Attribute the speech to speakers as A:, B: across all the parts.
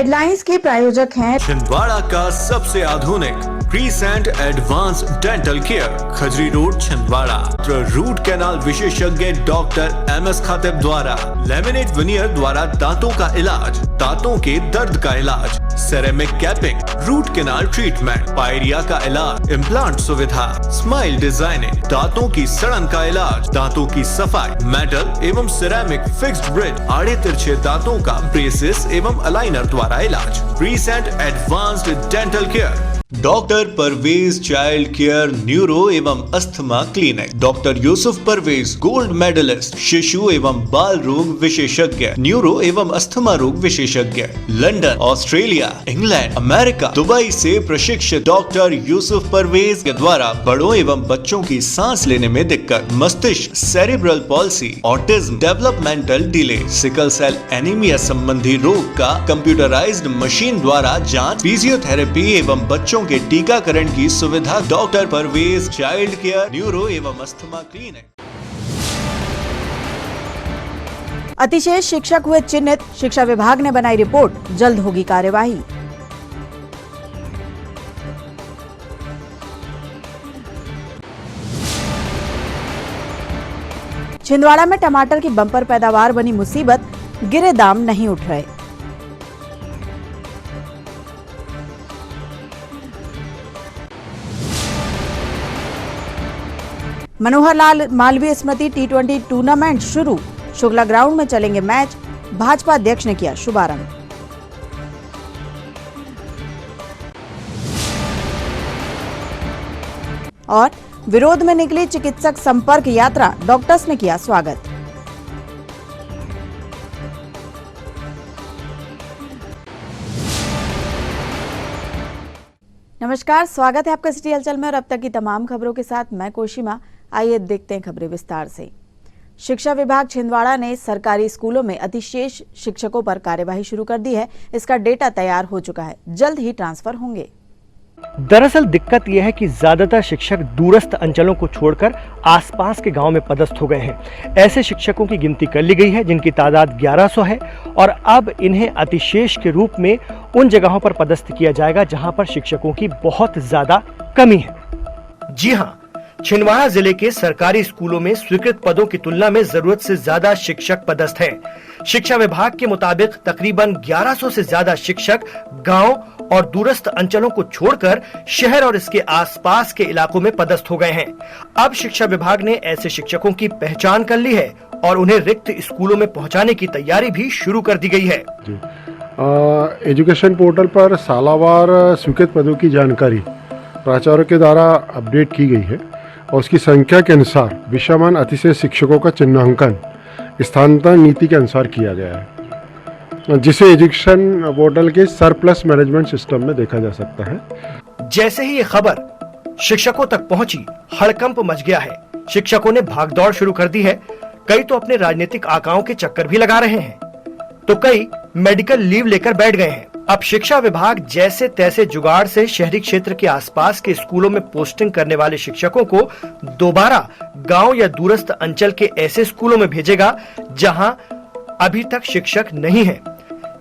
A: Headlines के प्रायोजक हैं
B: छिंदवाड़ा का सबसे आधुनिक Crescent advance dental care, Khajri road Chhindwara. Root canal विशेषज्ञ डॉक्टर MS खातिब द्वारा लेमिनेट विनियर द्वारा दांतों का इलाज, दांतों के दर्द का इलाज, ceramic capping, root canal treatment, pyorrhoea का इलाज, इम्प्लांट सुविधा, स्माइल डिजाइनिंग, दांतों की सड़न का इलाज, दांतों की सफाई, मेटल एवं सिरेमिक फिक्स्ड ब्रिज, आड़े तिरछे दांतों का ब्रेसेस एवं अलाइनर द्वारा इलाज। Crescent advanced dental care, doctor Parvez child care neuro एवं asthma clinic, doctor Yusuf Parvez gold medalist शिशु एवं बाल रोग विशेषज्ञ, न्यूरो एवं अस्थमा रोग विशेषज्ञ, London, Australia, England, America, Dubai से प्रशिक्षित डॉक्टर यूसुफ परवेज के द्वारा बड़ों एवं बच्चों की सांस लेने में दिक्कत, मस्तिष्क, cerebral palsy, autism, developmental delay, sickle cell anaemia संबंधी रोग का कंप्यूटराइज्ड मशीन द्वारा जांच, फिजियोथेरेपी एवं बच्चों के टीकाकरण की सुविधा। Doctor Parvez child care neuro एवं अस्थमा क्लिनिक।
A: अतिशेष शिक्षक हुए चिन्हित, शिक्षा विभाग ने बनाई रिपोर्ट, जल्द होगी कार्यवाही। छिंदवाड़ा में टमाटर की बम्पर पैदावार बनी मुसीबत, गिरे दाम नहीं उठ रहे। मनोहर लाल मालवीय स्मृति T20 टूर्नामेंट शुरू, शुक्ला ग्राउंड में चलेंगे मैच, भाजपा अध्यक्ष ने किया शुभारंभ। और विरोध में निकली चिकित्सक संपर्क यात्रा, डॉक्टर्स ने किया स्वागत। नमस्कार, स्वागत है आपका सिटी हलचल में और अब तक की तमाम खबरों के साथ मैं कोशिमा। आइए देखते हैं खबरें विस्तार से। शिक्षा विभाग छिंदवाड़ा ने सरकारी स्कूलों में अतिशेष शिक्षकों पर कार्यवाही शुरू कर दी है। इसका डेटा तैयार हो चुका है, जल्द ही ट्रांसफर होंगे।
C: दरअसल दिक्कत यह है कि ज्यादातर शिक्षक दूरस्थ अंचलों को छोड़कर आसपास के गांव में पदस्थ हो गए हैं। ऐसे शिक्षकों की गिनती कर ली गई है जिनकी तादाद 1100 है और अब इन्हें अतिशेष के रूप में उन जगहों पर पदस्थ किया जाएगा जहां पर शिक्षकों की बहुत ज्यादा कमी है। जी हां, छिंदवाड़ा जिले के सरकारी स्कूलों में स्वीकृत पदों की तुलना में जरूरत से ज्यादा शिक्षक पदस्थ हैं। शिक्षा विभाग के मुताबिक तकरीबन 1100 से ज्यादा शिक्षक गांव और दूरस्थ अंचलों को छोड़कर शहर और इसके आसपास के इलाकों में पदस्थ हो गए हैं। अब शिक्षा विभाग ने ऐसे शिक्षकों की पहचान कर ली है और उन्हें रिक्त स्कूलों में पहुंचाने की तैयारी भी शुरू कर दी गई है।
D: एजुकेशन पोर्टल पर सालावार स्वीकृत पदों की जानकारी प्राचार्यों के द्वारा अपडेट की गई है और उसकी संख्या के अनुसार विषयमान अतिशय शिक्षकों का चिन्हांकन स्थानांतरण नीति के अनुसार किया गया है, जिसे एजुकेशन पोर्टल के सरप्लस मैनेजमेंट सिस्टम में देखा जा सकता है।
C: जैसे ही ये खबर शिक्षकों तक पहुंची, हड़कंप मच गया है। शिक्षकों ने भागदौड़ शुरू कर दी है। कई तो अपने राजनीतिक आकाओं के चक्कर भी लगा रहे हैं, तो कई मेडिकल लीव लेकर बैठ गए हैं। अब शिक्षा विभाग जैसे तैसे जुगाड़ से शहरी क्षेत्र के आसपास के स्कूलों में पोस्टिंग करने वाले शिक्षकों को दोबारा गांव या दूरस्थ अंचल के ऐसे स्कूलों में भेजेगा जहां अभी तक शिक्षक नहीं है।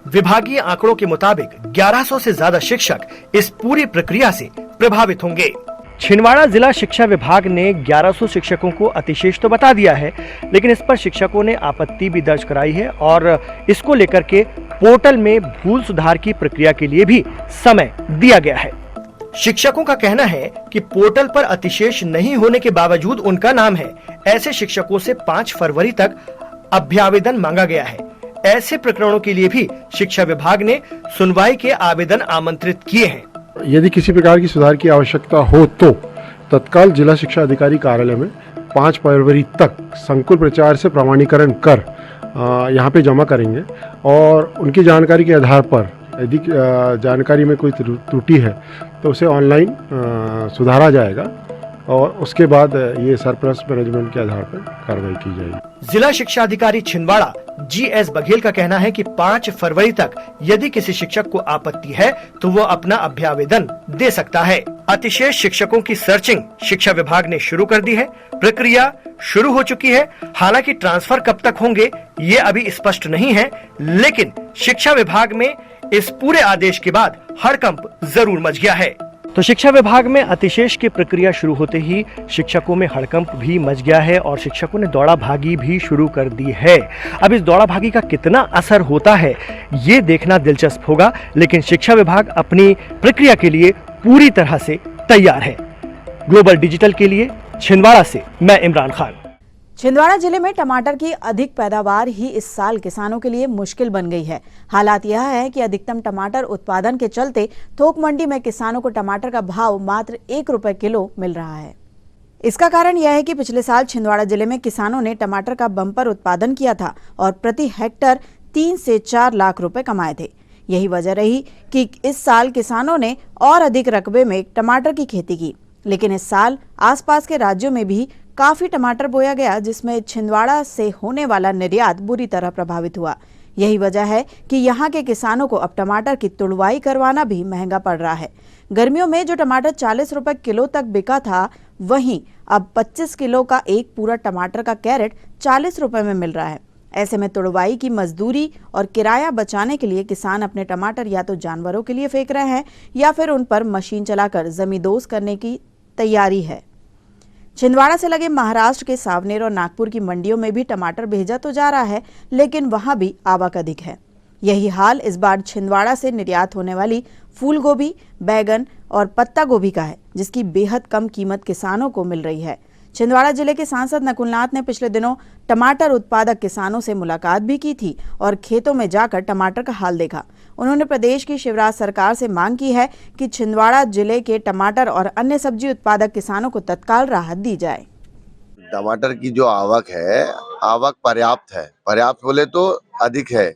C: विभागीय आंकड़ों के मुताबिक 1100 से ज्यादा शिक्षक इस पूरी प्रक्रिया से प्रभावित होंगे। छिंदवाड़ा जिला शिक्षा विभाग ने 1100 शिक्षकों को अतिशेष तो बता दिया है, लेकिन इस पर शिक्षकों ने आपत्ति भी दर्ज कराई है और इसको लेकर के पोर्टल में भूल सुधार की प्रक्रिया के लिए भी समय दिया गया है। शिक्षकों का कहना है कि पोर्टल पर अतिशेष नहीं होने के बावजूद उनका नाम है। ऐसे शिक्षकों से 5 फरवरी तक अभ्यावेदन मांगा गया है। ऐसे प्रकरणों के लिए भी शिक्षा विभाग ने सुनवाई के आवेदन आमंत्रित किए हैं।
D: यदि किसी प्रकार की सुधार की आवश्यकता हो तो तत्काल जिला शिक्षा अधिकारी कार्यालय में 5 फरवरी तक संकुल प्रचार से प्रमाणीकरण कर यहाँ पे जमा करेंगे और उनकी जानकारी के आधार पर यदि जानकारी में कोई त्रुटि है तो उसे ऑनलाइन सुधारा जाएगा और उसके बाद ये सरप्लस मैनेजमेंट के आधार पर कार्रवाई की जाएगी।
C: जिला शिक्षा अधिकारी छिंदवाड़ा GS बघेल का कहना है कि 5 फरवरी तक यदि किसी शिक्षक को आपत्ति है तो वो अपना अभ्यावेदन दे सकता है। अतिशेष शिक्षकों की सर्चिंग शिक्षा विभाग ने शुरू कर दी है। प्रक्रिया शुरू हो चुकी है। हालांकि ट्रांसफर कब तक होंगे ये अभी स्पष्ट नहीं है, लेकिन शिक्षा विभाग में इस पूरे आदेश के बाद हड़कंप जरूर मच गया है। तो शिक्षा विभाग में अतिशेष की प्रक्रिया शुरू होते ही शिक्षकों में हड़कंप भी मच गया है और शिक्षकों ने दौड़ा भागी भी शुरू कर दी है। अब इस दौड़ा भागी का कितना असर होता है ये देखना दिलचस्प होगा, लेकिन शिक्षा विभाग अपनी प्रक्रिया के लिए पूरी तरह से तैयार है। ग्लोबल डिजिटल के लिए छिंदवाड़ा से मैं इमरान खान।
A: छिंदवाड़ा जिले में टमाटर की अधिक पैदावार ही इस साल किसानों के लिए मुश्किल बन गई है। हालात यह है कि अधिकतम टमाटर उत्पादन के चलते थोक मंडी में किसानों को टमाटर का भाव मात्र 1 रुपए किलो मिल रहा है। इसका कारण यह है कि पिछले साल छिंदवाड़ा जिले में किसानों ने टमाटर का बम्पर उत्पादन किया था और प्रति हेक्टर 3 से 4 लाख रुपए कमाए थे। यही वजह रही कि इस साल किसानों ने और अधिक रकबे में टमाटर की खेती की, लेकिन इस साल आसपास के राज्यों में भी काफी टमाटर बोया गया, जिसमें छिंदवाड़ा से होने वाला निर्यात बुरी तरह प्रभावित हुआ। यही वजह है कि यहाँ के किसानों को अब टमाटर की तुड़वाई करवाना भी महंगा पड़ रहा है। गर्मियों में जो टमाटर 40 रुपए किलो तक बिका था, वहीं अब 25 किलो का एक पूरा टमाटर का कैरेट 40 रुपए में मिल रहा है। ऐसे में तुड़वाई की मजदूरी और किराया बचाने के लिए किसान अपने टमाटर या तो जानवरों के लिए फेंक रहे हैं या फिर उन पर मशीन चलाकर जमींदोज करने की तैयारी है। छिंदवाड़ा से लगे महाराष्ट्र के सावनेर और नागपुर की मंडियों में भी टमाटर भेजा तो जा रहा है, लेकिन वहां भी आवक अधिक है। यही हाल इस बार छिंदवाड़ा से निर्यात होने वाली फूल गोभी, बैगन और पत्ता गोभी का है, जिसकी बेहद कम कीमत किसानों को मिल रही है। छिंदवाड़ा जिले के सांसद नकुलनाथ ने पिछले दिनों टमाटर उत्पादक किसानों से मुलाकात भी की थी और खेतों में जाकर टमाटर का हाल देखा। उन्होंने प्रदेश की शिवराज सरकार से मांग की है कि छिंदवाड़ा जिले के टमाटर और अन्य सब्जी उत्पादक किसानों को तत्काल राहत दी जाए।
E: टमाटर की जो आवक है, आवक पर्याप्त है, पर्याप्त बोले तो अधिक है।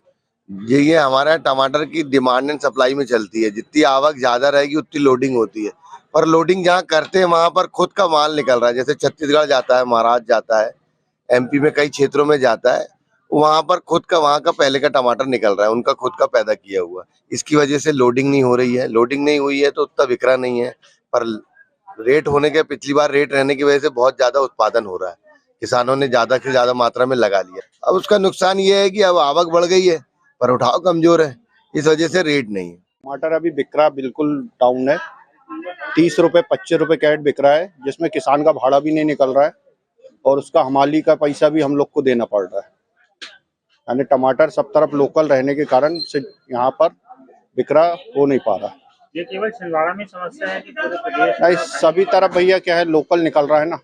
E: ये हमारा टमाटर की डिमांड एंड सप्लाई में चलती है। जितनी आवक ज्यादा रहेगी उतनी लोडिंग होती है, पर लोडिंग जहाँ करते हैं वहां पर खुद का माल निकल रहा है। जैसे छत्तीसगढ़ जाता है, महाराष्ट्र जाता है, एमपी में कई क्षेत्रों में जाता है, वहां पर खुद का वहां का पहले का टमाटर निकल रहा है, उनका खुद का पैदा किया हुआ। इसकी वजह से लोडिंग नहीं हो रही है। लोडिंग नहीं हुई है तो उतना बिक रहा नहीं है, पर रेट होने के पिछली बार रेट रहने की वजह से बहुत ज्यादा उत्पादन हो रहा है। किसानों ने ज्यादा से ज्यादा मात्रा में लगा लिया। अब उसका नुकसान ये है कि अब आवक बढ़ गई है पर उठाव कमजोर है, इस वजह से रेट नहीं है।
F: टमाटर अभी बिक रहा बिल्कुल डाउन है। 30 रुपए 25 रुपए कैरेट बिक रहा है, जिसमें किसान का भाड़ा भी नहीं निकल रहा है और उसका हमाली का पैसा भी हम लोग को देना पड़ रहा है। यानी टमाटर सब तरफ लोकल रहने के कारण से यहाँ पर बिक्रा हो नहीं पा रहा।
G: ये केवल छिंदवाड़ा में समस्या है कि पूरे प्रदेश
F: नहीं, सभी तरफ भैया क्या है, लोकल निकल रहा है ना।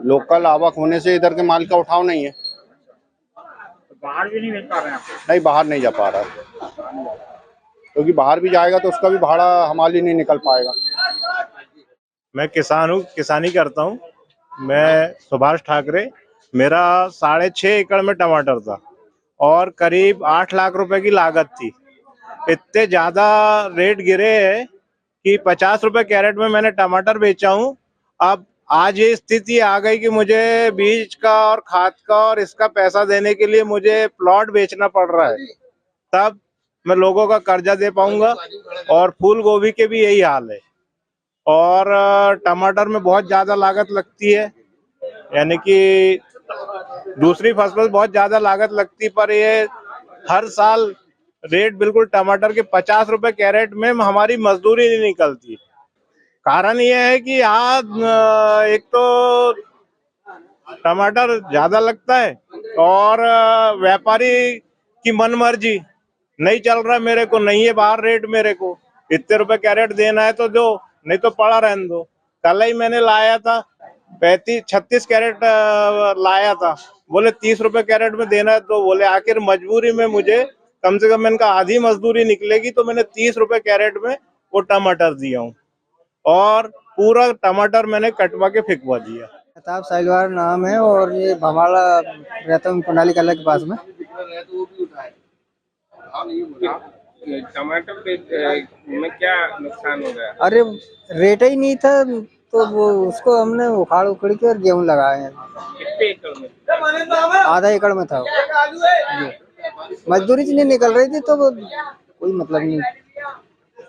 F: लोकल आवक होने से इधर के माल का उठाव नहीं है,
G: तो बाहर भी नहीं भेज पा रहे हैं आप?
F: नहीं, बाहर नहीं जा पा रहा है, क्योंकि बाहर भी जाएगा तो उसका भी भाड़ा हमाली नहीं निकल पाएगा।
H: मैं किसान हूँ, किसानी करता हूँ। मैं सुभाष ठाकरे, मेरा 6.5 एकड़ में टमाटर था और करीब 8 लाख रुपए की लागत थी। इतने ज्यादा रेट गिरे हैं कि 50 रुपए कैरेट में मैंने टमाटर बेचा हूँ। अब आज ये स्थिति आ गई कि मुझे बीज का और खाद का और इसका पैसा देने के लिए मुझे प्लॉट बेचना पड़ रहा है, तब मैं लोगों का कर्जा दे पाऊंगा। और फूल गोभी के भी यही हाल है और टमाटर में बहुत ज्यादा लागत लगती है, यानी कि दूसरी फसल बहुत ज्यादा लागत लगती, पर ये हर साल रेट बिल्कुल टमाटर के 50 रुपए कैरेट में हमारी मजदूरी नहीं निकलती। कारण ये है कि यहाँ एक तो टमाटर ज्यादा लगता है और व्यापारी की मनमर्जी, नहीं चल रहा मेरे को, नहीं है बाहर रेट, मेरे को इतने रुपए कैरेट देना है तो दो, नहीं तो पड़ा रहने दो। कल ही मैंने लाया था 36 कैरेट लाया था, बोले 30 रुपए कैरेट में देना है, तो बोले आखिर मजबूरी में मुझे कम से कम इनका आधी मजदूरी निकलेगी, तो मैंने 30 रुपए कैरेट में वो टमाटर दिया हूँ और पूरा टमाटर मैंने कटवा के फेंकवा दिया।
I: प्रताप साहिलवार नाम है और ये भमाड़ा रहता हूँ कुनाली कला के पास में।
J: टमाटर में क्या नुकसान हो गया?
I: अरे रेट ही नहीं था तो वो उसको हमने उखाड़ उखड़ के और गेहूं लगाए हैं।
J: कितने एकड़ में?
I: आधा एकड़ में था। मजदूरी नहीं निकल रही थी तो वो कोई मतलब नहीं,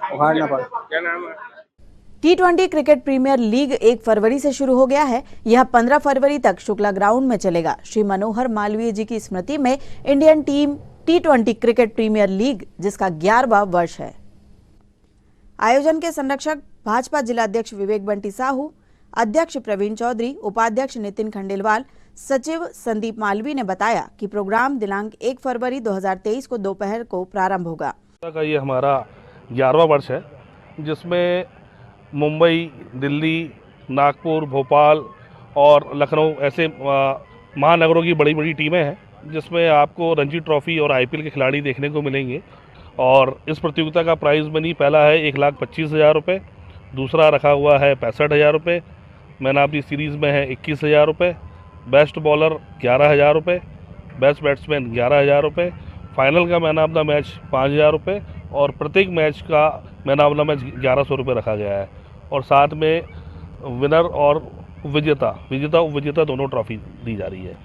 I: उखाड़ना पड़ा।
J: क्या नाम है?
A: T20 क्रिकेट प्रीमियर लीग 1 फरवरी से शुरू हो गया है। यह 15 फरवरी तक शुक्ला ग्राउंड में चलेगा। श्री मनोहर मालवीय जी की स्मृति में Indian team T20 cricket premier league, जिसका 11वां वर्ष है। आयोजन के संरक्षक भाजपा जिलाध्यक्ष विवेक बंटी साहू, अध्यक्ष प्रवीण चौधरी, उपाध्यक्ष नितिन खंडेलवाल, सचिव संदीप मालवी ने बताया कि प्रोग्राम दिनांक 1 फरवरी 2023 को दोपहर को प्रारंभ होगा।
K: का ये हमारा 11वां वर्ष है, जिसमें मुंबई, दिल्ली, नागपुर, भोपाल और लखनऊ ऐसे महानगरों की बड़ी बड़ी टीमें हैं, जिसमें आपको रणजी ट्रॉफी और आईपीएल के खिलाड़ी देखने को मिलेंगे। और इस प्रतियोगिता का प्राइज़ मनी पहला है 1,25,000 रुपये, दूसरा रखा हुआ है 65,000 रुपये, मैन ऑफ द सीरीज़ में है 21,000 रुपये, बेस्ट बॉलर 11,000 रुपये, बेस्ट बैट्समैन 11,000 रुपये, फाइनल का मैन ऑफ द मैच 5,000 रुपये और प्रत्येक मैच का मैन ऑफ द मैच 1,100 रुपये रखा गया है। और साथ में विनर और विजेता दोनों ट्रॉफी दी जा रही है।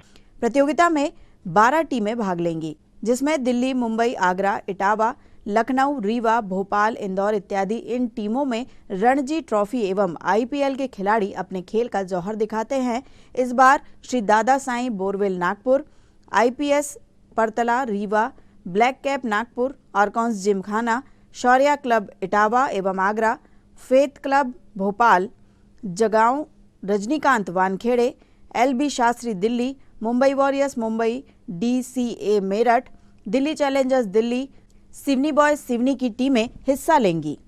A: प्रतियोगिता में 12 टीमें भाग लेंगी, जिसमें दिल्ली, मुंबई, आगरा, इटावा, लखनऊ, रीवा, भोपाल, इंदौर इत्यादि इन टीमों में रणजी ट्रॉफी एवं आईपीएल के खिलाड़ी अपने खेल का जौहर दिखाते हैं। इस बार श्री दादा Sai borewell Nagpur, IPS Paratla Rewa, black cap Nagpur, Arcons gymkhana, Shaurya club Etawah एवं Agra, faith club Bhopal, Jagaon Rajnikant Wankhede, LB Shastri Delhi, Mumbai warriors Mumbai, DCA Meerut, Delhi challengers Delhi, Seoni boys Seoni की टीमें हिस्सा लेंगी।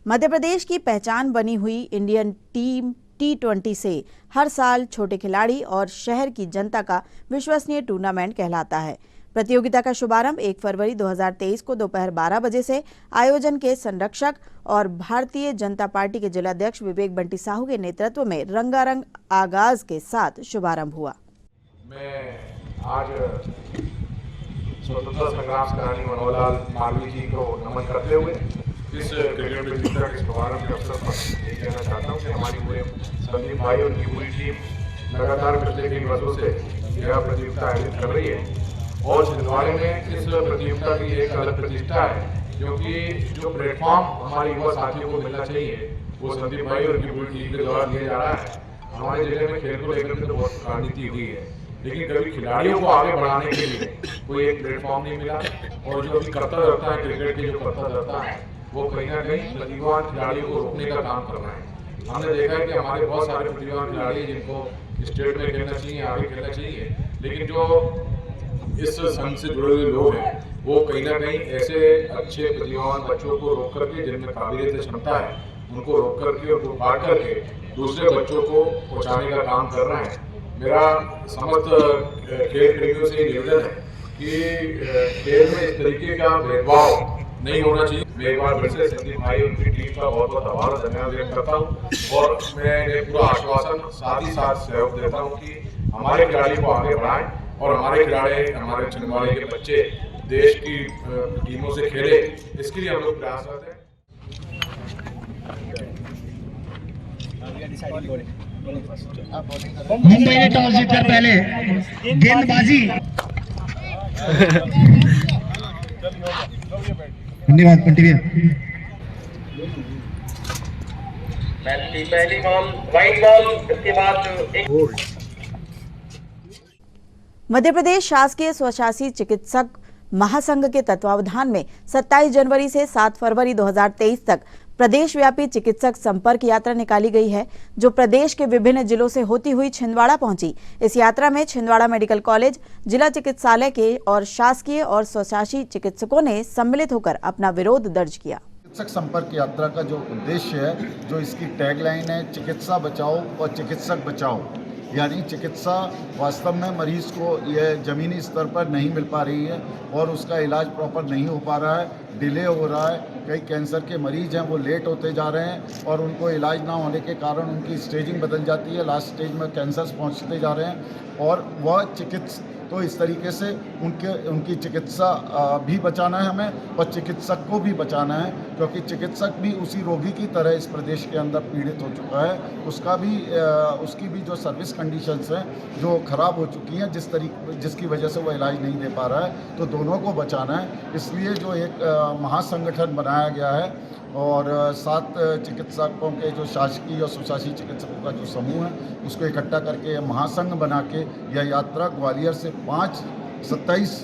A: मध्य प्रदेश की पहचान बनी हुई इंडियन टीम T20 से हर साल छोटे खिलाड़ी और शहर की जनता का विश्वसनीय टूर्नामेंट कहलाता है। प्रतियोगिता का शुभारंभ 1 फरवरी 2023 को दोपहर 12 बजे से आयोजन के संरक्षक और भारतीय जनता पार्टी के जिलाध्यक्ष विवेक बंटी साहू के नेतृत्व में रंगारंग आगाज के साथ शुभारंभ हुआ।
L: मैं आज स्वतंत्रता संग्राम सेनानी मनोहरलाल मालवीय जी को नमन करते हुए इस क्रिकेट प्रतियोगिता के शुभारंभ के अवसर पर ये कहना चाहता हूँ कि हमारी पूरे संदीप भाई और उनकी पूरी टीम लगातार पिछले कई वर्षों से यह प्रतियोगिता आयोजित कर रही है। और छिंदवाड़े में इस प्रतियोगिता की एक अलग प्रतिष्ठा है, क्योंकि जो प्लेटफॉर्म हमारे युवा साथियों को मिलना चाहिए वो संदीप भाई और उनकी पूरी टीम के द्वारा दिया जा रहा है। हमारे जिले में खेल को लेकर तो बहुत रणनीति हुई है, लेकिन कभी खिलाड़ियों को आगे बढ़ाने के लिए कोई एक प्लेटफॉर्म नहीं मिला। और जो अभी करता रहता है क्रिकेट के जो करता रहता है वो कहीं ना कहीं प्रतिभावान खिलाड़ियों को रोकने का काम कर रहा है। हमने देखा है कि हमारे बहुत सारे प्रतिभावान खिलाड़ी हैं जिनको स्टेट में खेलना चाहिए, आगे खेलना चाहिए, लेकिन जो इस संघ से जुड़े हुए लोग हैं वो कहीं ना कहीं ऐसे अच्छे प्रतिभावान बच्चों को रोक करके, जिनमें काबिलियत क्षमता है, उनको रोक करके और उठा करके दूसरे बच्चों को पहुँचाने का काम कर रहे हैं। मेरा समस्त खेल प्रेमियों से निवेदन है कि खेल में इस तरीके का भेदभाव नहीं होना चाहिए। मैं एक बार फिर से संदीप भाई और उनकी टीम का बहुत बहुत आभार धन्यवाद व्यक्त करता हूँ और मैं इन्हें पूरा आश्वासन साथ ही साथ सहयोग देता हूँ कि हमारे खिलाड़ी को आगे बढ़ाएं और हमारे खिलाड़ी, हमारे छिंदवाड़े के बच्चे देश की टीमों से खेले, इसके लिए हम लोग प्रयासरत हैं।
M: मुंबई ने टॉस जीतकर पहले गेंदबाजी। धन्यवाद पंटी भैया।
J: पहली बॉल वाइड बॉल, इसके बाद एक
A: मध्य प्रदेश शासकीय स्वशासी चिकित्सक महासंघ के तत्वावधान में 27 जनवरी से 7 फरवरी 2023 तक प्रदेश व्यापी चिकित्सक संपर्क यात्रा निकाली गई है, जो प्रदेश के विभिन्न जिलों से होती हुई छिंदवाड़ा पहुंची। इस यात्रा में छिंदवाड़ा मेडिकल कॉलेज, जिला चिकित्सालय के और शासकीय और स्वशासी चिकित्सकों ने सम्मिलित होकर अपना विरोध दर्ज किया।
N: चिकित्सक संपर्क यात्रा का जो उद्देश्य है, जो इसकी टैगलाइन है, चिकित्सा बचाओ और चिकित्सक बचाओ, यानी चिकित्सा वास्तव में मरीज को यह ज़मीनी स्तर पर नहीं मिल पा रही है और उसका इलाज प्रॉपर नहीं हो पा रहा है, डिले हो रहा है। कई कैंसर के मरीज हैं वो लेट होते जा रहे हैं और उनको इलाज ना होने के कारण उनकी स्टेजिंग बदल जाती है, लास्ट स्टेज में कैंसर्स पहुंचते जा रहे हैं और वह तो इस तरीके से उनकी चिकित्सा भी बचाना है हमें और चिकित्सक को भी बचाना है, क्योंकि चिकित्सक भी उसी रोगी की तरह इस प्रदेश के अंदर पीड़ित हो चुका है। उसकी भी जो सर्विस कंडीशंस हैं जो ख़राब हो चुकी हैं, जिसकी वजह से वो इलाज नहीं दे पा रहा है, तो दोनों को बचाना है। इसलिए जो एक महासंगठन बनाया गया है और 7 चिकित्सकों के जो शासकीय और स्वशासी चिकित्सकों का जो समूह है उसको इकट्ठा करके महासंघ बना के यह यात्रा ग्वालियर से 5 27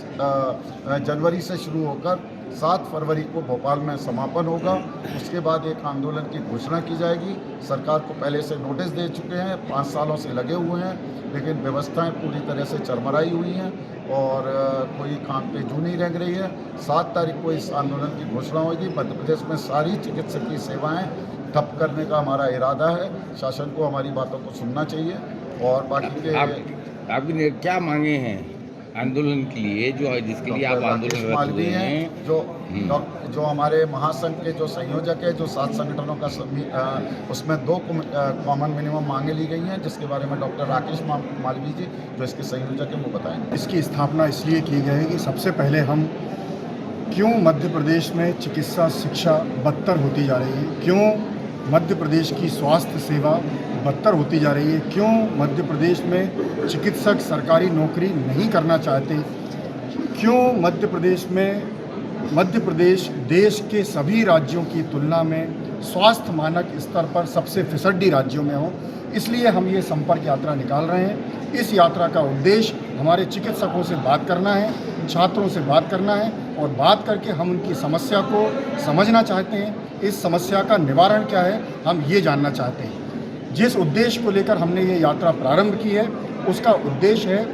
N: जनवरी से शुरू होकर 7 फरवरी को भोपाल में समापन होगा। उसके बाद एक आंदोलन की घोषणा की जाएगी। सरकार को पहले से नोटिस दे चुके हैं, 5 सालों से लगे हुए हैं, लेकिन व्यवस्थाएं पूरी तरह से चरमराई हुई हैं और कोई काम पे जू नहीं रह रही है। 7 तारीख को इस आंदोलन की घोषणा होगी। मध्य प्रदेश में सारी चिकित्सकीय सेवाएं ठप करने का हमारा इरादा है। शासन को हमारी बातों को सुनना चाहिए और बाकी के
O: आपने क्या मांगे हैं आंदोलन के लिए, जो जिसके लिए आप आंदोलन
N: मालवीय हैं, जो हमारे महासंघ के जो संयोजक है, जो 7 संगठनों का उसमें 2 कॉमन मिनिमम मांगे ली गई हैं, जिसके बारे में डॉक्टर राकेश मालवीय जी जो इसके संयोजक हैं वो बताएंगे।
D: इसकी स्थापना इसलिए की गई है कि सबसे पहले हम क्यों मध्य प्रदेश में चिकित्सा शिक्षा बदतर होती जा रही है, क्यों मध्य प्रदेश की स्वास्थ्य सेवा बदतर होती जा रही है, क्यों मध्य प्रदेश में चिकित्सक सरकारी नौकरी नहीं करना चाहते, क्यों मध्य प्रदेश देश के सभी राज्यों की तुलना में स्वास्थ्य मानक स्तर पर सबसे फिसड्डी राज्यों में हो। इसलिए हम ये संपर्क यात्रा निकाल रहे हैं। इस यात्रा का उद्देश्य हमारे चिकित्सकों से बात करना है, छात्रों से बात करना है और बात करके हम उनकी समस्या को समझना चाहते हैं। इस समस्या का निवारण क्या है हम ये जानना चाहते हैं। जिस उद्देश्य को लेकर हमने ये यात्रा प्रारंभ की है उसका उद्देश्य है,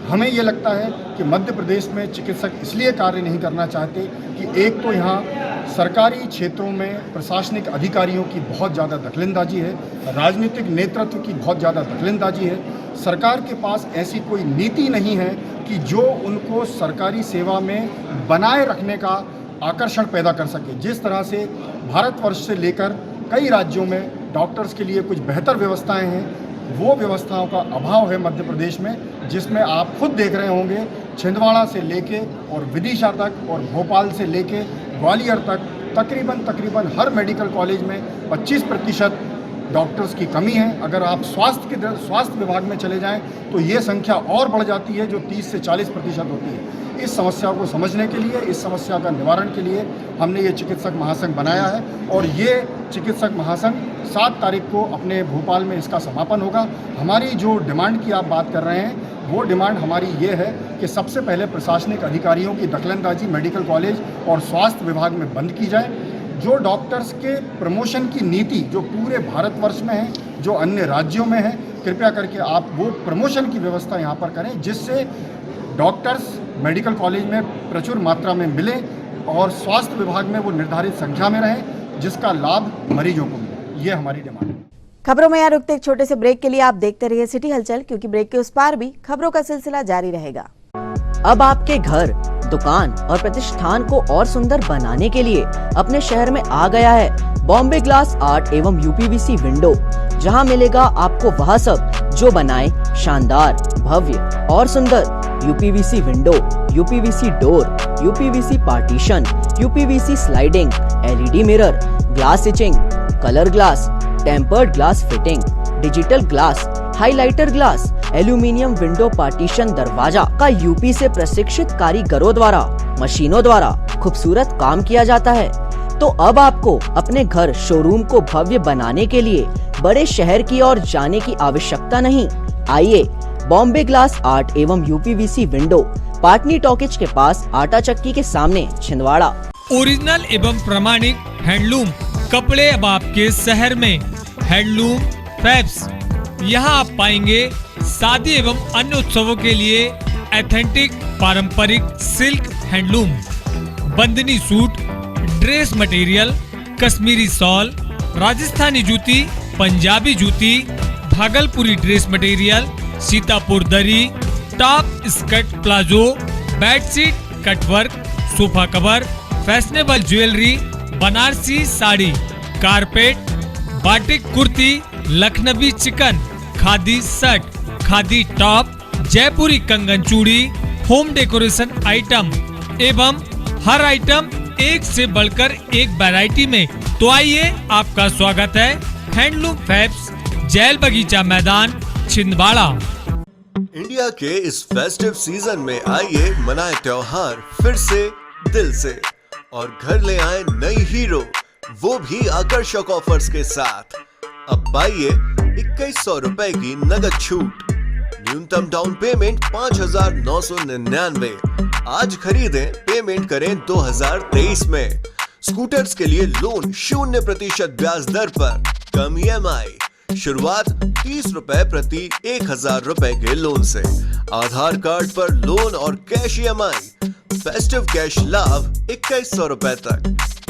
D: हमें ये लगता है कि मध्य प्रदेश में चिकित्सक इसलिए कार्य नहीं करना चाहते कि एक तो यहाँ सरकारी क्षेत्रों में प्रशासनिक अधिकारियों की बहुत ज़्यादा दखलंदाजी है, राजनीतिक नेतृत्व की बहुत ज़्यादा दखलंदाजी है, सरकार के पास ऐसी कोई नीति नहीं है कि जो उनको सरकारी सेवा में बनाए रखने का आकर्षण पैदा कर सके। जिस तरह से भारतवर्ष से लेकर कई राज्यों में डॉक्टर्स के लिए कुछ बेहतर व्यवस्थाएं हैं, वो व्यवस्थाओं का अभाव है मध्य प्रदेश में, जिसमें आप खुद देख रहे होंगे छिंदवाड़ा से लेके और विदिशा तक और भोपाल से लेके ग्वालियर तक तकरीबन हर मेडिकल कॉलेज में 25% डॉक्टर्स की कमी है। अगर आप स्वास्थ्य विभाग में चले जाएं तो ये संख्या और बढ़ जाती है जो 30 से 40% होती है। इस समस्या को समझने के लिए, इस समस्या का निवारण के लिए हमने ये चिकित्सक महासंघ बनाया है और ये चिकित्सक महासंघ 7 तारीख को अपने भोपाल में इसका समापन होगा। हमारी जो डिमांड की आप बात कर रहे हैं वो डिमांड हमारी ये है कि सबसे पहले प्रशासनिक अधिकारियों की दखलंदाजी मेडिकल कॉलेज और स्वास्थ्य विभाग में बंद की जाए। जो डॉक्टर्स के प्रमोशन की नीति जो पूरे भारतवर्ष में है, जो अन्य राज्यों में है, कृपया करके आप वो प्रमोशन की व्यवस्था यहाँ पर करें जिससे डॉक्टर्स मेडिकल कॉलेज में प्रचुर मात्रा में मिले और स्वास्थ्य विभाग में वो निर्धारित संख्या में रहे जिसका लाभ मरीजों को मिले। ये हमारी डिमांड है।
A: खबरों में यहाँ रुकते एक छोटे से ब्रेक के लिए आप देखते रहिए सिटी हलचल, क्योंकि ब्रेक के उस पार भी खबरों का सिलसिला जारी रहेगा।
P: अब आपके घर, दुकान और प्रतिष्ठान को और सुंदर बनाने के लिए अपने शहर में आ गया है बॉम्बे ग्लास आर्ट एवं यूपीवीसी विंडो, जहां मिलेगा आपको वह सब जो बनाए शानदार, भव्य और सुंदर UPVC window, UPVC door, UPVC partition, UPVC sliding, LED mirror, glass stitching, colour glass, tempered glass fitting, digital glass, highlighter glass, aluminium window partition दरवाजा का यूपी से प्रशिक्षित कारीगरों द्वारा मशीनों द्वारा खूबसूरत काम किया जाता है। तो अब आपको अपने घर, शोरूम को भव्य बनाने के लिए बड़े शहर की ओर जाने की आवश्यकता नहीं। आइए बॉम्बे ग्लास आर्ट एवं यूपीवीसी विंडो, पाटनी टॉकीज के पास, आटा चक्की के सामने, छिंदवाड़ा।
Q: ओरिजिनल एवं प्रमाणिक हैंडलूम कपड़े अब आपके शहर में। हैंडलूम फैब्स, यहाँ आप पाएंगे शादी एवं अन्य उत्सवों के लिए एथेंटिक पारंपरिक silk handloom, bandhani suit, dress material, Kashmiri shawl, Rajasthani jutti, Punjabi jutti, Bhagalpuri dress material, Sitapur dhurrie, top skirt palazzo, bedsheet cutwork, sofa cover, fashionable jewellery, Banarasi sari, carpet, batik kurti, Lucknowi chikan, khadi shirt, khadi top, Jaipuri कंगन चूड़ी, होम डेकोरेशन आइटम एवं हर आइटम एक से बढ़कर एक वैरायटी में। तो आइए, आपका स्वागत है हैंडलूम फैब्स, जैल बगीचा मैदान, छिंदवाड़ा।
B: इंडिया के इस फेस्टिव सीजन में आइए मनाए त्योहार फिर से दिल से और घर ले आए नई हीरो, वो भी आकर्षक ऑफर्स के साथ। अब पाइए 2100 रुपए की नगद छूट, न्यूनतम डाउन पेमेंट 5,999। आज खरीदें, पेमेंट करें 2023 में। स्कूटर्स के लिए लोन 0% ब्याज दर पर, कम EMI। शुरुआत 30 रुपए प्रति 1,000 रुपए के लोन से। आधार कार्ड पर लोन और कैश EMI। फेस्टिव कैश लाभ 2,100 रुपए तक।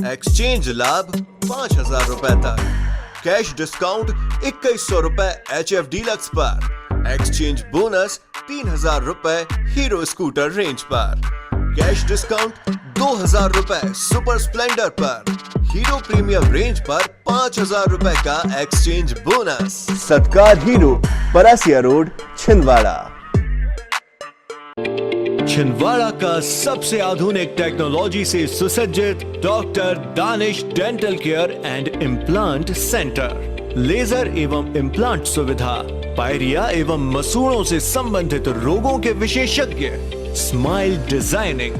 B: एक्सचेंज लाभ 5,000 रुपए तक। कैश डिस्काउंट 2,100 रुपए HF डीलक्स पर। एक्सचेंज बोनस 3,000 रुपए हीरो स्कूटर रेंज पर। कैश डिस्काउंट 2,000 रुपए सुपर स्प्लेंडर पर। हीरो प्रीमियम रेंज पर 5,000 रुपए का exchange bonus.
R: Satkar Hero, Parasia road, Chhindwara.
B: Chhindwara का सबसे आधुनिक टेक्नोलॉजी से सुसज्जित doctor Danish dental care and implant centre. Laser एवं इम्प्लांट सुविधा, पायरिया एवं मसूड़ों से संबंधित रोगों के विशेषज्ञ, स्माइल डिजाइनिंग,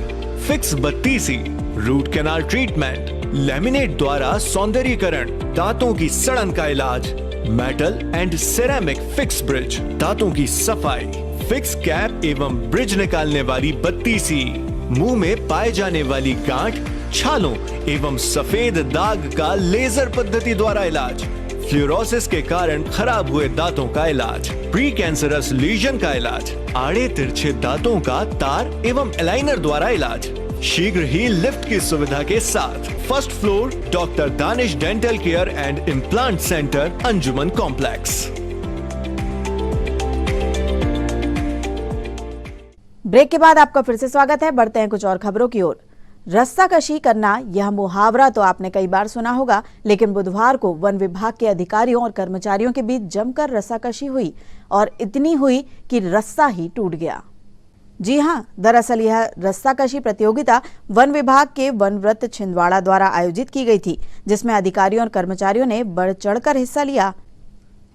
B: फिक्स बत्तीसी, रूट कैनाल ट्रीटमेंट, लैमिनेट द्वारा सौंदर्यीकरण, दांतों की सड़न का इलाज, metal and ceramic fix bridge, दांतों की सफाई, फिक्स कैप एवं ब्रिज निकालने वाली बत्तीसी, मुंह में पाए जाने वाली गांठ, छालों एवं सफेद दाग का लेजर पद्धति द्वारा इलाज, फ्लोरोसिस के कारण खराब हुए दांतों का इलाज, प्री कैंसरस लीजन का इलाज, आड़े तिरछे दांतों का तार एवं एलाइनर द्वारा इलाज, शीघ्र ही लिफ्ट की सुविधा के साथ। First floor doctor Danish dental care and implant centre, Anjuman complex.
A: Break के बाद आपका फिर से स्वागत है। बढ़ते हैं कुछ और खबरों की ओर। रस्साकशी करना, यह मुहावरा तो आपने कई बार सुना होगा, लेकिन बुधवार को वन विभाग के अधिकारियों और कर्मचारियों के बीच जमकर रस्साकशी हुई और इतनी हुई कि रस्सा ही टूट गया। जी हां, दरअसल यह रस्साकशी प्रतियोगिता वन विभाग के वनव्रत छिंदवाड़ा द्वारा आयोजित की गई थी, जिसमें अधिकारियों और कर्मचारियों ने बढ़ चढ़कर हिस्सा लिया।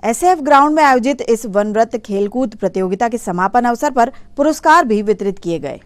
A: SF ग्राउंड में आयोजित इस वनव्रत खेलकूद प्रतियोगिता के समापन अवसर पर पुरस्कार भी वितरित किए गए।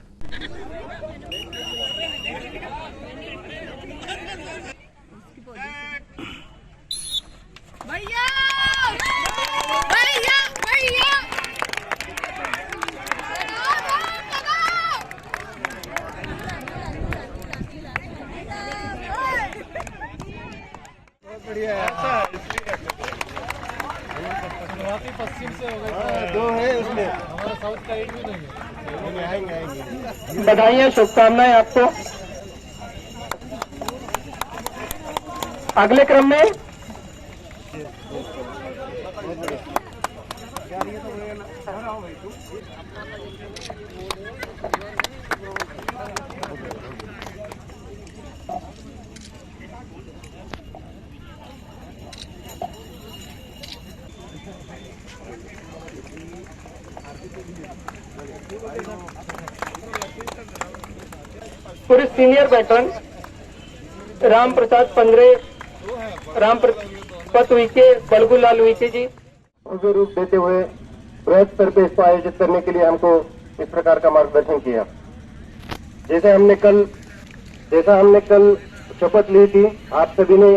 G: पश्चिम से हो गए, दो है उसमें, हमारा साउथ का एक भी नहीं है। आएंगे।
S: बधाई, शुभकामनाएं आपको। अगले क्रम में पुरुष सीनियर वेटरन राम प्रसाद पंद्रे, राम पत उइके, बलगुलाल उइके जी
T: भव्य रूप देते हुए बृहद स्तर पर इसको आयोजित करने के लिए हमको इस प्रकार का मार्गदर्शन किया। जैसा हमने कल शपथ ली थी, आप सभी ने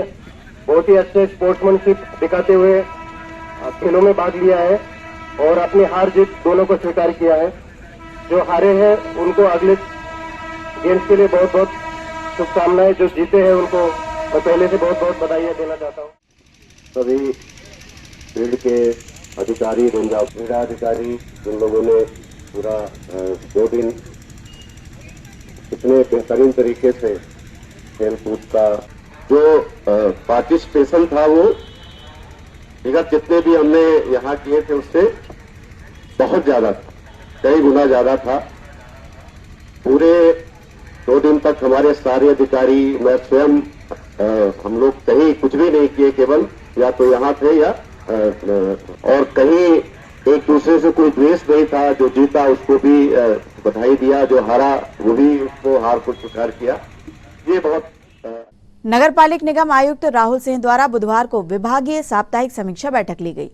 T: बहुत ही अच्छे स्पोर्ट्समैनशिप दिखाते हुए खेलों में भाग लिया है और अपनी हार जीत दोनों को स्वीकार किया है। जो हारे हैं उनको अगले गेम्स के लिए बहुत बहुत शुभकामनाएं। जो जीते हैं उनको मैं पहले से बहुत बहुत बधाई देना चाहता हूँ।
U: सभी फील्ड के अधिकारी, क्रीड़ा अधिकारी, जिन लोगों ने पूरा 2 दिन इतने बेहतरीन तरीके से खेल कूद का जो पार्टिसिपेशन था वो विगत जितने भी हमने यहाँ किए थे उससे बहुत ज्यादा था, कई गुना ज्यादा था। पूरे 2 दिन तक हमारे सारे अधिकारी, मैं स्वयं, हम लोग कहीं कुछ भी नहीं किए, केवल या तो यहाँ थे या और कहीं एक दूसरे से कोई द्वेष नहीं था। जो जीता उसको भी बधाई दिया, जो हारा वो भी उसको हार को स्वीकार किया। ये बहुत
A: नगर पालिक निगम आयुक्त राहुल सिंह द्वारा बुधवार को विभागीय साप्ताहिक समीक्षा बैठक ली गई,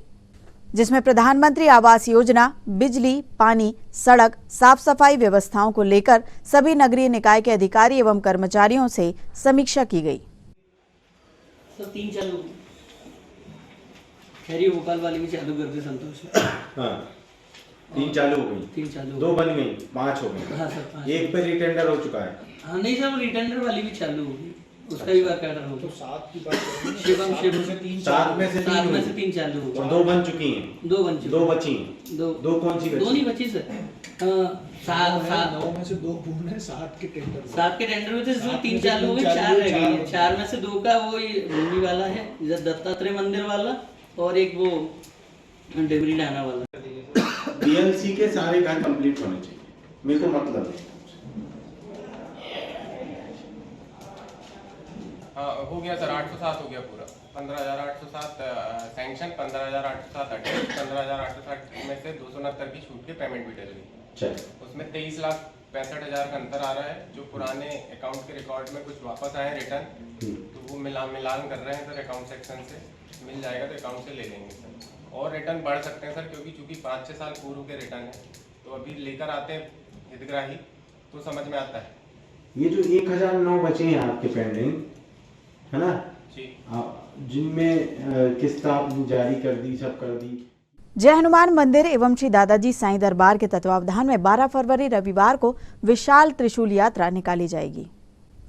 A: जिसमें प्रधानमंत्री आवास योजना, बिजली, पानी, सड़क, साफ सफाई व्यवस्थाओं को लेकर सभी नगरीय निकाय के अधिकारी एवं कर्मचारियों से समीक्षा की गई।
V: तो 3-4 लोग खैरी भोपाल वाले भी चालू कर दे संतोष। हाँ।
C: 3 चालू हो गई,
V: 3 चालू
C: 2 बन गई, 5 हो गई।
V: हाँ सर 5।
C: एक पे रिटेंडर हो चुका है।
V: हाँ नहीं सर, रिटेंडर वाली भी चालू होगी, उसका भी वर्क ऑर्डर होगा। तो 7 की बात करें, शिवम से 3
C: 7 में से
V: 3 चालू होगा
C: और 2 बन चुकी हैं।
V: 2 बन चुकी,
C: 2 बची हैं। 2 कौन सी बची?
V: 2 नहीं बची सर। 7
G: 9 में से 2 पूर्ण है, 7 के टेंडर
V: 7 के टेंडर में से 3 चालू हो गए, 4 रह गई है। 4 में से 2 का वो भूमि वाला है, इधर दत्तात्रेय मंदिर वाला, और एक वो डेबरी डाना वाला।
C: बीएलसी के सारे काम कंप्लीट होने चाहिए, मेरे को मतलब है।
E: हाँ हो गया सर, 807 हो गया पूरा। 15,807 सैंक्शन, 15,807 अटेंड, 15,807 में से 269 की छूट के पेमेंट भी डल गई। उसमें 23,65,000 का अंतर आ रहा है। जो पुराने अकाउंट के रिकॉर्ड में कुछ वापस आए रिटर्न, तो वो मिलान कर रहे हैं सर अकाउंट सेक्शन से। मिल जाएगा तो अकाउंट से ले लेंगे सर, और रिटर्न बढ़ सकते हैं सर, क्योंकि चूंकि 5-6 साल पूर्व के रिटर्न है, तो अभी लेकर आते हैं हितग्राही तो समझ में आता है।
C: ये जो 1009 बचे हैं आपके पेंडिंग, है ना
E: जी,
C: जिनमें किस्त आपने जारी कर दी, सब कर दी।
A: जय हनुमान मंदिर एवं श्री दादाजी साईं दरबार के तत्वावधान में 12 फरवरी रविवार को विशाल त्रिशूल यात्रा निकाली जाएगी।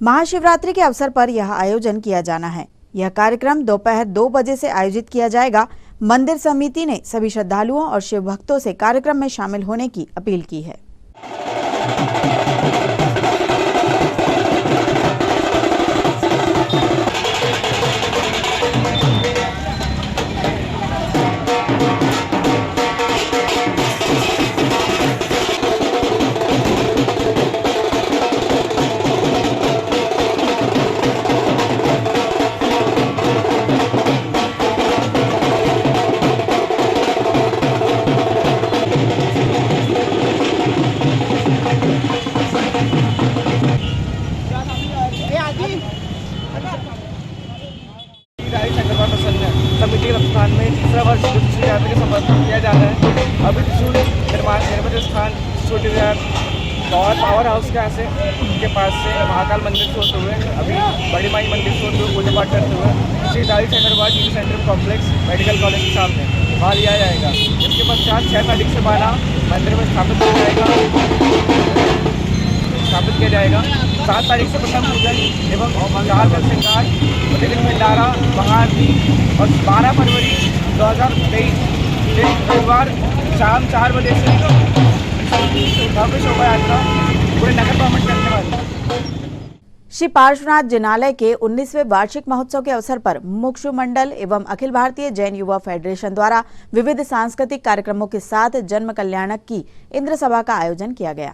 A: महाशिवरात्रि के अवसर पर यह आयोजन किया जाना है। यह कार्यक्रम दोपहर 2 बजे से आयोजित किया जाएगा। मंदिर समिति ने सभी श्रद्धालुओं और शिव भक्तों से कार्यक्रम में शामिल होने की अपील की है।
G: समिति के स्थान में तीसरा वर्ष त्रिशूल यात्रा का समर्पण किया जा रहा है। अभी त्रिशूल निर्मित स्थान छोटे और पावर हाउस के पास से महाकाल मंदिर से होते हुए अभी बड़ी माई मंदिर से होते हुए पूजा पाठ करते हुए श्री दादाजी साईं दरबार TV centre complex medical college के सामने वहाँ लिया जाएगा। इसके पश्चात 6 तारीख से 12 मंदिर में स्थापित किया जाएगा। 7 तारीख से प्रथम पूजन एवं 4 का श्रृंगार, प्रतिदिन भंडारा, महाआरती, और 12 फरवरी 2023 रविवार शाम 4 बजे से भव्य शोभा यात्रा पूरे नगर भ्रमण करने वाली।
A: श्री पार्श्वनाथ जिनालय के 19वें वार्षिक महोत्सव के अवसर पर मुक्षु मंडल एवं अखिल भारतीय जैन युवा फेडरेशन द्वारा विविध सांस्कृतिक कार्यक्रमों के साथ जन्म कल्याणक की इंद्र सभा का आयोजन किया गया,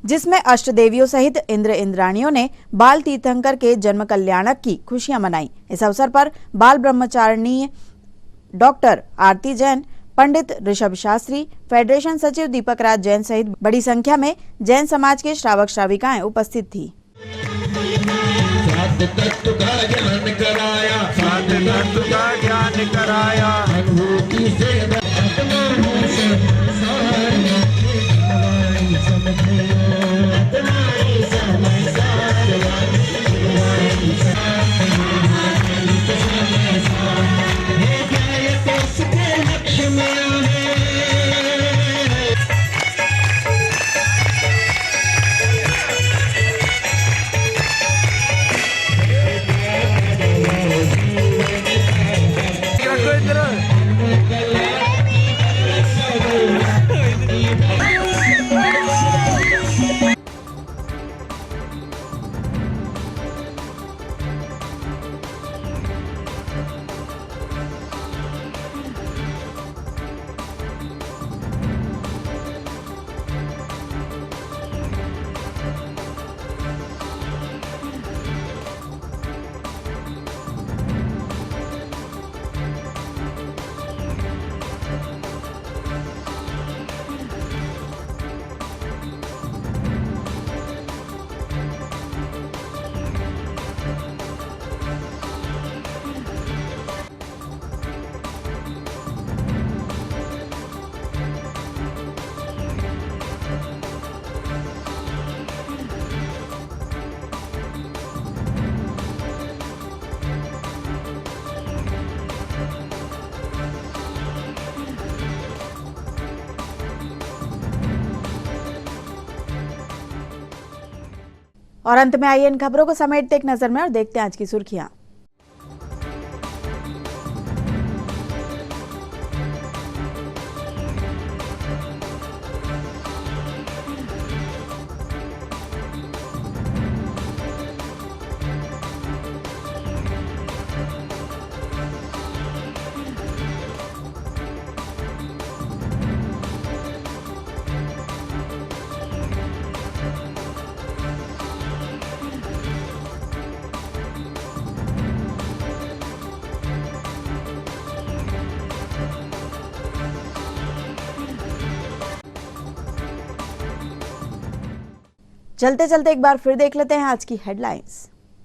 A: जिसमें अष्ट देवियों सहित इंद्र इंद्राणियों ने बाल तीर्थंकर के जन्म कल्याणक की खुशियां मनाई। इस अवसर पर बाल ब्रह्मचारिणी डॉक्टर आरती जैन, पंडित ऋषभ शास्त्री, फेडरेशन सचिव दीपक राज जैन सहित बड़ी संख्या में जैन समाज के श्रावक श्राविकाएं उपस्थित थी। और अंत में आइए इन खबरों को समेटते एक नजर में और देखते हैं आज की सुर्खियां। चलते चलते एक बार फिर देख लेते हैं आज की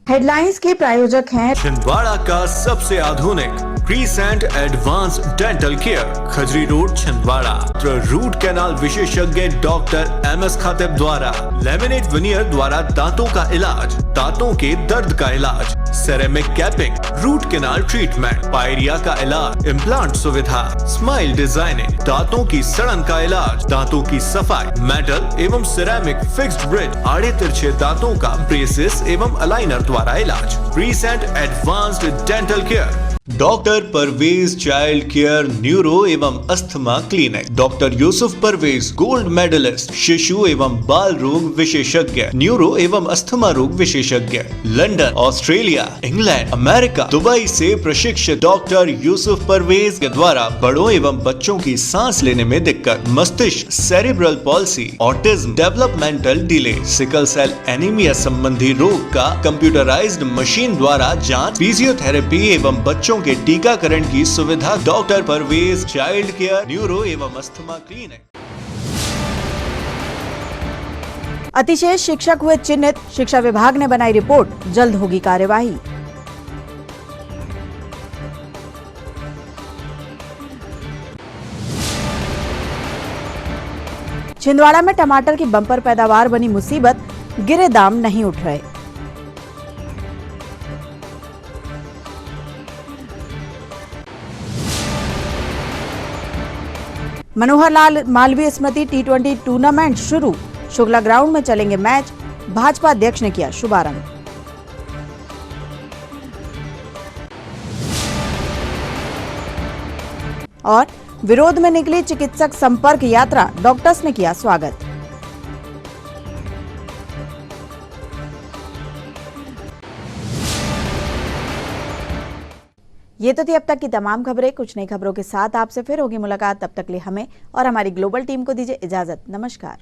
A: हेडलाइंस के प्रायोजक हैं
B: छिंदवाड़ा का सबसे आधुनिक Crescent advance dental care, Khajri road Chhindwara. Root canal विशेषज्ञ डॉक्टर MS खातिब द्वारा लेमिनेट विनियर द्वारा दांतों का इलाज, दांतों के दर्द का इलाज, ceramic capping, root canal treatment, pyorrhoea का इलाज, इम्प्लांट सुविधा, स्माइल डिजाइनिंग, दांतों की सड़न का इलाज, दांतों की सफाई, मेटल एवं सिरेमिक फिक्स्ड ब्रिज, आड़े तिरछे दांतों का ब्रेसेस एवं अलाइनर द्वारा इलाज। Crescent advanced dental care, doctor Parvez child care neuro एवं asthma clinic, doctor Yusuf Parvez gold medalist शिशु एवं बाल रोग विशेषज्ञ, न्यूरो एवं अस्थमा रोग विशेषज्ञ, London, Australia, England, America, Dubai से प्रशिक्षित डॉक्टर यूसुफ परवेज के द्वारा बड़ों एवं बच्चों की सांस लेने में दिक्कत, मस्तिष्क, cerebral palsy, autism, developmental delay, sickle cell anaemia संबंधी रोग का कंप्यूटराइज्ड मशीन द्वारा जांच, फिजियोथेरेपी एवं बच्चों के टीकाकरण की सुविधा। Doctor Parvez child care neuro एवं अस्थमा क्लिनिक।
A: अतिशेष शिक्षक हुए चिन्हित, शिक्षा विभाग ने बनाई रिपोर्ट, जल्द होगी कार्यवाही। छिंदवाड़ा में टमाटर की बम्पर पैदावार बनी मुसीबत, गिरे दाम नहीं उठ रहे। मनोहर लाल मालवीय स्मृति T20 टूर्नामेंट शुरू, शुक्ला ग्राउंड में चलेंगे मैच, भाजपा अध्यक्ष ने किया शुभारंभ। और विरोध में निकली चिकित्सक संपर्क यात्रा, डॉक्टर्स ने किया स्वागत। ये तो थी अब तक की तमाम खबरें। कुछ नई खबरों के साथ आपसे फिर होगी मुलाकात। तब तक लिए हमें और हमारी ग्लोबल टीम को दीजिए इजाजत। नमस्कार।